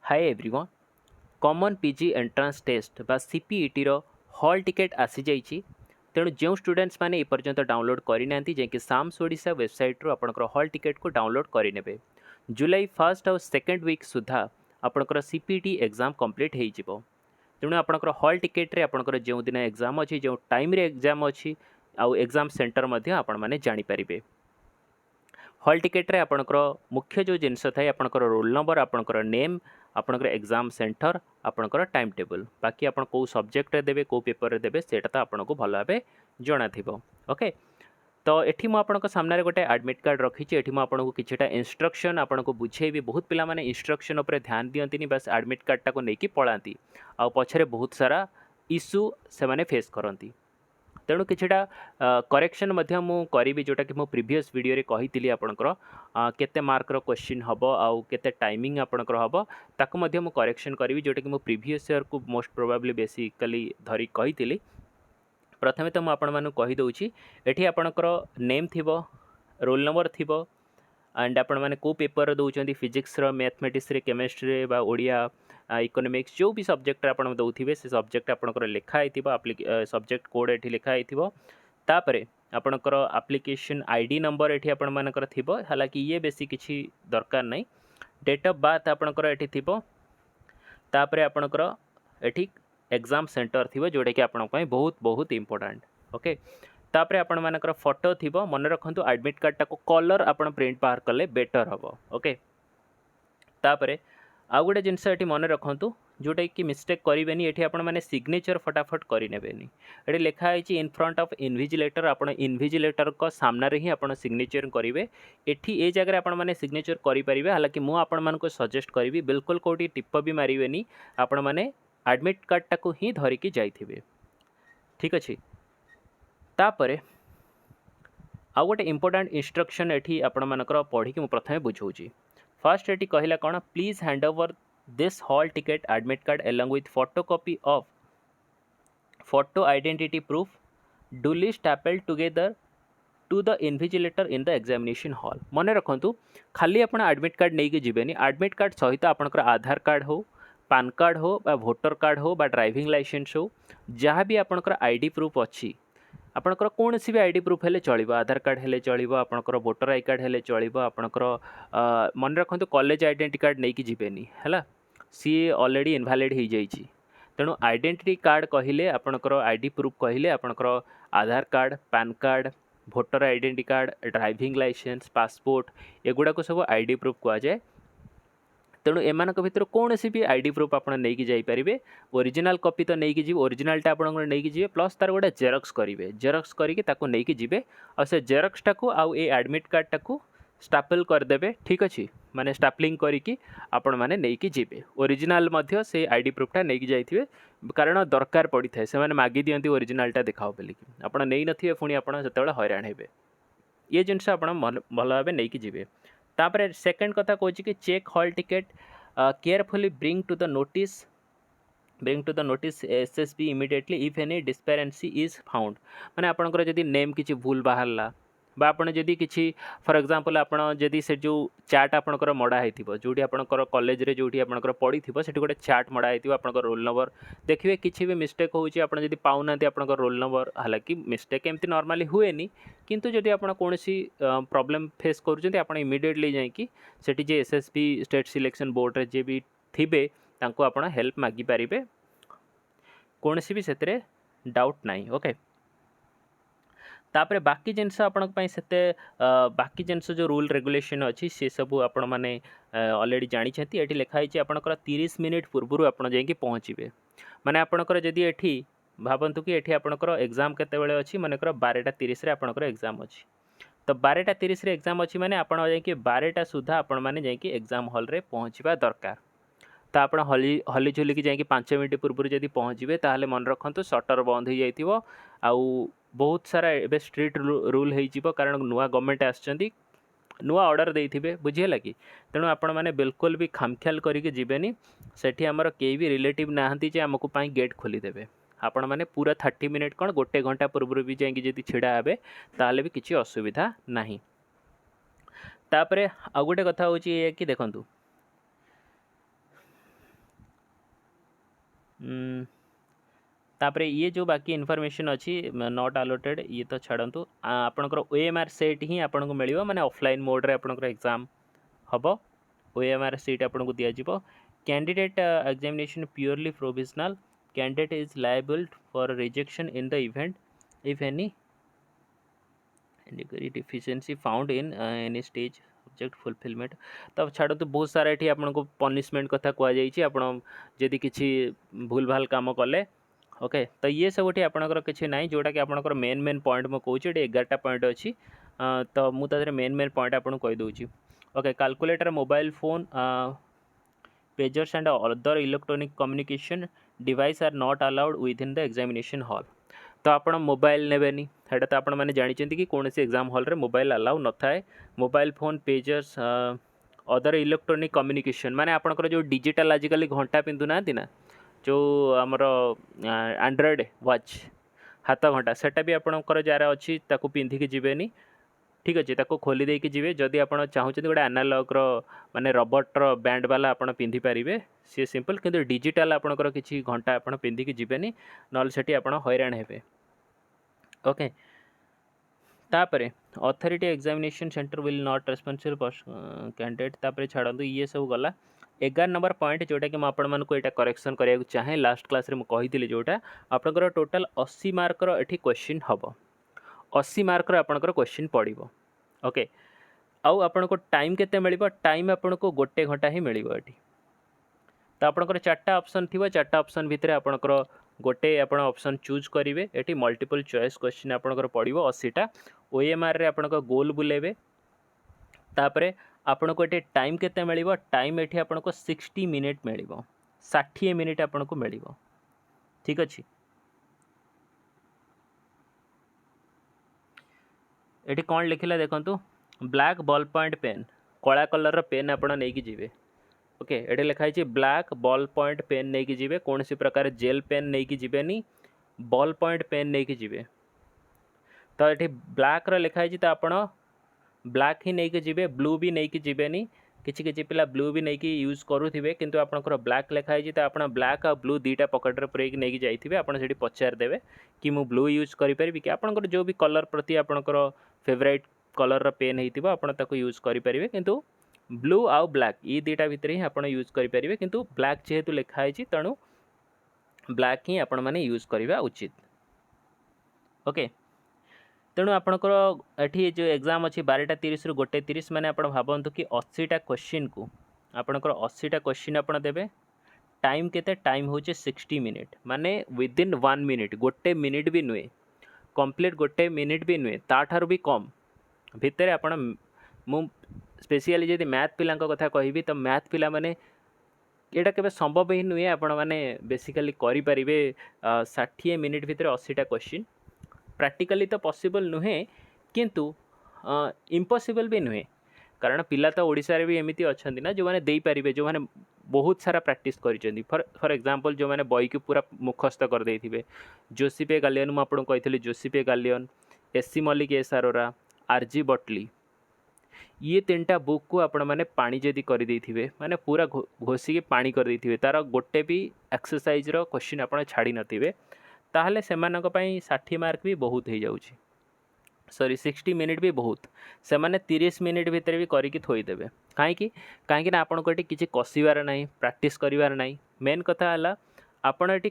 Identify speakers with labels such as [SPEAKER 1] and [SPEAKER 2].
[SPEAKER 1] हाय everyone common PG entrance test बा CPET रो hall ticket आसी जाइए तेणु जो स्टूडेंट्स मैंने एपर्यंत डाउनलोड करना जैकि साम्स ओडिशा वेबसाइट रू आपंकर हॉल टिकेट को डाउनलोड करेंगे जुलाई 1 और 2 वीक सुधा आपंकर सीपीईटी एग्जाम कंप्लीट हो तेणु आपंकर हॉल टिकेट रे आपंकर जो दिन एग्जाम अच्छी जो टाइम रे एग्जाम अच्छी आउ एग्जाम सेंटर आपण मैंने जानीपारे हॉल टिकेट रे आपणकर मुख्य जो जिनस थाए आपणकर रोल नंबर आपणकर नेम आपणकर एग्जाम सेंटर आपणकर टाइम टेबल बाकी आपण को सब्जेक्ट रे देबे को पेपर रे देबे सेटा तो आपनको भल भाबे जणा थिबो ओके। तो एठी मु आपणक सामने गोटे एडमिट कार्ड रखी एठी मु आपनको किछटा इंस्ट्रक्शन आपनको बुझेबी बहुत पिला माने इंस्ट्रक्शन ऊपर ध्यान दियंतिनी बस एडमिट कार्ड टाको नेकी पळांती आ पछरे बहुत सारा इश्यू से माने फेस करंती तेणु किछटा करेक्शन मध्य मु करी जोटा कि मो प्रीवियस वीडियो रे कही आपणकर केते मार्क रो क्वेश्चन हबो आउ केते टाइमिंग आपणकर हबो ताको मध्य मु करेक्शन करी जोटा कि मो प्रीवियस ईयर को मोस्ट प्रोबेबली बेसिकली धरी कही प्रथमे तो मु आपण मानु कही दउची एठी आपणकर नेम थिबो रोल नंबर थिबो एंड आपण माने को पेपर दउचंदी फिजिक्स रो मैथमेटिक्स रे केमिस्ट्री रे बा ओडिया इकोनॉमिक्स जो भी सब्जेक्ट आपण दउथिबे से सब्जेक्ट आपणकर लिखा आइथिबो सब्जेक्ट कोड एठी लिखा आइथिबो तापरे आपणकर एप्लिकेशन आईडी नंबर एठी आपण मानकर थिबो हालांकि ये बेसी किछि दरकार नै डेट ऑफ बर्थ आपणकर एठी थिबो तापरे आपणकर एठी एग्जाम सेंटर थिबो जोडे कि आपण पय बहुत बहुत इंपोर्टेंट ओके। तापरे आपण मानकर फोटो थिबो मन रखंतु एडमिट कार्ड टाको कलर आपण प्रिंट बाहर कले बेटर हबो ओके। तापरे आउ गोटे जिनस एठी मन रखंतु जोटा कि मिस्टेक करेंगे ये आपण मैंने सिग्नेचर फटाफट करेंगे ये लिखाई इन फ्रंट ऑफ इनविजिलेटर आपण इनविजिलेटर को सामने ही आप सिग्नेचर करेंगे एठी ए जगह आपण मैंने सिग्नेचर करेंगे हालांकि मुझे आपण मान सजेस्ट करी बिल्कुल कौटी टिप भी मारे आपण मैंने एडमिट कार्ड टाको ही धरिकी जाइए ठीक अच्छे। तापर आउ गोटे इंपोर्टेंट इंस्ट्रक्शन एठी आपण मानकर पढ़ी मुझे प्रथम बुझाऊँ फर्स्ट एटी कहला कौन please hand over this hall ticket admit card along with photocopy of photo identity proof duly stapled together to the invigilator in the examination hall। मन रखंतु खाली आपण एडमिट कार्ड नहीं कि जीवेनी एडमिट कार्ड सहित आपनकर Aadhaar card हो पान कार्ड हो बा वोटर कार्ड हो बा ड्राइविंग लाइसेंस हो जहाँ भी आपनकर आईडी प्रूफ अच्छी आपनकर कौन सी भी आईडी प्रूफ हेले चलिबो आधार कार्ड हेले चलिबो आपनकर वोटर आई कार्ड हेले चलिबो आपनकर मन रखंतु कॉलेज आइडेंटिटी कार्ड नहीं कि जीवेनी हैला सी ऑलरेडी इनवैलिड हो जाइए तेणु आइडेंटिटी कार्ड कहले आपनकर आईडी प्रूफ कहले आपनकर Aadhaar card PAN card voter identity card driving licence passport एगुड़ाक सब आईडी प्रूफ कहुए तेणु एम भर कौन सी भी आईडी प्रूफ आप नहीं जाइए ओरिजिनल कॉपी तो नहीं जी ओरिजिनलटा आप नहीं जी प्लस तार गोटे जेरक्स करेंगे जेरक्स करके जी और से जेरक्सटा को आउ ए एडमिट कार्ड टाक स्टापल करदे ठीक अच्छे माने स्टापलिंग करिकी आपण माने नेकी जीवे ओरिजिनल मध्य से आईडी प्रूफटा नेकी जाइथिबे कारण दरकार पड़ी थाए से माने मागी दियंती ओरिजिनलटा देखाओ बोली आपण नै नथिबे पुणी आपण सेतेबेला हैरान हेबे ये जिनस आपण भल भाबे नेकी जीवे। तापर सेकंड कथा कहूँ कि check hall ticket carefully bring to the notice SSB immediately if any discrepancy is found माने आपनकर जदि नेम किछि भूल बाहरला बा आपण जदि किछि फॉर एग्जांपल आपण जदि से जो चार्ट आपनकर मडा हेतिबो जोटी आपनकर कॉलेज रे जोटी आपनकर पड़ी थिबो सेठी गोटे चार्ट मडा हेतिबो आपनकर रोल नंबर देखिए किछि भी मिस्टेक होउची आपण जदि पाउनांती आपनकर रोल नंबर हालांकि मिस्टेक एमती नॉर्मली हुएनी किंतु जदि आपण कोनसी प्रॉब्लम फेस करूचंती आपण इमिडिएटली जाई कि सेठी जे एसएसबी स्टेट सिलेक्शन बोर्ड रे जे भी थिबे तांको आपण हेल्प मागी पारिबे कोनसी भी सेतरे डाउट नाही ओके। तापर बाकी जिनस आपण से बाकी जिनस जो रूल रेगुलेशन अच्छी से सब आपण मैंने ऑलरेडी जानी ये लिखाई आपंकर 30 मिनिट पूर्व आप जाकि पहुँचे माने आपंकर जदि एठी भावतु कि एठी आपंकर एग्जाम केतेबेले अच्छी मानकर 12:30 आपंकर एग्जाम अच्छी तो 12:30 एग्जाम अच्छी माने आपण जाकि 12टा सुधा आपण मैंने जाकि एग्जाम हॉल रे पहुँचवा दरकार तो आप हली झुलिकी जाकि 5 मिनिट पूर्व जब पहुँचे ताहले मन रखु सटर बंद हो जाइथिबो आउ बहुत सारा एबे स्ट्रिक्ट रूल हो कारण नुआ गवर्नमेंट आसचंदी नुआ ऑर्डर देइथिबे बुझिएला कि तेणु आपण माने बिल्कुल भी खामख्याल करिके जीवेनी सेठी हमर केही भी रिलेटिव नाहंती जे हमकु पाई गेट खोली देबे आपण माने पूरा 30 मिनिट कौन गोटे घंटा पूर्व भी जाकि जदि छिड़ा हेबे ताहले भी किछि असुविधा नाही। तापरे आ गोटे कथा होची कि देखंतु तापर ये जो बाकी इनफॉरमेशन अच्छी नॉट अलोटेड ये तो छाड़ू आपणकर OMR सेट ही आपन को मिल माने ऑफलाइन मोड रे आपणकर एग्जाम हम OMR सीट आपको this candidate examination purely provisional candidate is liable for rejection in the event if any deficiency found in any stage object fulfilment तो छाड़ तो बहुत सारा ये आपको पनिशमेंट कथा कहुई आपड़ी किसी भूल भाल काम कले ओके तो ये सब आपंकर किसी ना जोटा कि आपंकर मेन मेन पॉइंट मुझे कौचे 11टा पॉइंट अच्छी तो मुझे मेन मेन पॉइंट आपको कहीदे okay calculator mobile phone pagers and other electronic communication device are not allowed within the examination hall तो आप मोबाइल नेबेनी हेटा तो आपण मैंने जानते कि कौन सी एग्जाम हॉल रे मोबाइल अलाउ न थाए mobile phone pagers other electronic communication माने आपणकर जो डिजिटल आजिकल घंटा पिंधु ना जो आमर एंड्रॉयड वॉच हाथ घंटा सेटा भी आपणकर जार अच्छी ताकू पिंधिकी जीवेनी ठीक अच्छे ताको खोली देकी जीवे जदि आप चाहते गोटे एनालॉग माने रबर्टर बैंड वाला आप पिंधि पारे सी सिंपल किंतु डिजिटल आपणकर किसी घंटा आप पिंधिकी जीवेनी नल से आप हैरान हेबे ओके तापरे authority examination centre will not responsible candidate तापरे छाड़ू ये सब गला 11 नंबर पॉइंट जोटा कि मुझे करेक्शन कराया चाहे लास्ट क्लास रे मुझे जोटा आपंकर टोटाल 80 मार्कर ये क्वेश्चन हम 80 मार्कर आपंकर क्वेश्चन पड़ो ओके आउ आपण को टाइम केते मिलिबो टाइम आपण को गोटे घंटा ही मिलिबो एठी तो आपंकर 4टा ऑप्शन थी 4टा ऑप्शन भितर आपंकर गोटे आपण ऑप्शन चूज करेंगे ये मल्टीपल चॉइस क्वेश्चन आपंकर पड़ो 80टा OMR रे आपण गोल बुलेबे तापरे आपण को ये टाइम केते मिलिबो टाइम एठी आपण को 60 मिनिट मिलिबो 60 मिनिट आपण को मिलिबो ठीक अच्छे ये कौन लिखला देखु ब्लैक बॉल पॉइंट पेन कला कलर पेन आप जी ओके ये लिखाई ब्लैक बॉल पॉइंट पेन नहीं कि जी कौन सी प्रकार जेल पेन नहीं कि जीवेनी बॉल पॉइंट पेन नहीं कि जी तो ये ब्लैक लिखाई तो आप ब्लैक ही नहीं कि जी ब्लू भी नहीं कि जीवेनी किसी किसी पिला ब्लू भी नहीं कि यूज करुवे किंतु आपंकर ब्लैक लिखाई तो आप ब्लैक आ ब्लू दुईटा पकेट पूरे नहीं जाइए आपड़ी पचारदेवे कि मु ब्लू यूज करें कि आपंकर जो भी कलर प्रति आपंकर फेवरेट कलर पेन होती आप यूज करेंगे किंतु ब्लू आउ ब्लैक ये दुईटा भितर ही आप यूज करेंगे किंतु ब्लैक जेहेतु लिखाई तेणु ब्लैक ही आपण मैंने यूज करवा उचित ओके तेणु आपणकर ये जो एग्जाम अच्छी 12:30 रु 1:30 मैंने आप भावतु कि 80टा क्वेश्चन को आपणकर 80टा क्वेश्चन आप देवे टाइम केते टाइम होचे 60 मिनिट माने विदिन 1 मिनिट गोटे मिनिट भी नुहे कंप्लीट गोटे मिनिट भी नुहे ताठार भी कम भितर आपण मु स्पेशली जदि मैथ पिला कथा कहि तो मैथ पिला माने यहाँ के संभव ही नुहे आपण मैंने बेसिकली करें 60 मिनिट भितर 80टा क्वेश्चन प्रैक्टिकली तो पॉसिबल नुहे किंतु इम्पॉसिबल भी नुहे कारण पिला तो ओडिशा रे भी एमती अच्छा ना जो मैंने दे पारे जो मैंने बहुत सारा प्रैक्टिस कर फॉर एग्जांपल जो मैंने बई को पूरा मुखस्त कर देथिबे जोसेफ गालियन मु आपन कहितली Joseph Gallian SC Malik S Arora RG Bartle ये 3टा बुक को आपण मैंने पानी जदि कर देथिबे माने पूरा घोषिकी पानी कर देथिबे तार गोटे भी एक्सरसाइज रो क्वेश्चन आपण छाड़ी नथिबे ताहले सेमानक पई 60 मार्क भी बहुत हो जाउची सॉरी 60 मिनिट भी बहुत से माने 30 मिनिट भितर भी करिकी थोईदेवे कहीं ना आपन को किसी कषिबार ना प्रैक्टिस करिवार ना मेन कथा है आपन ये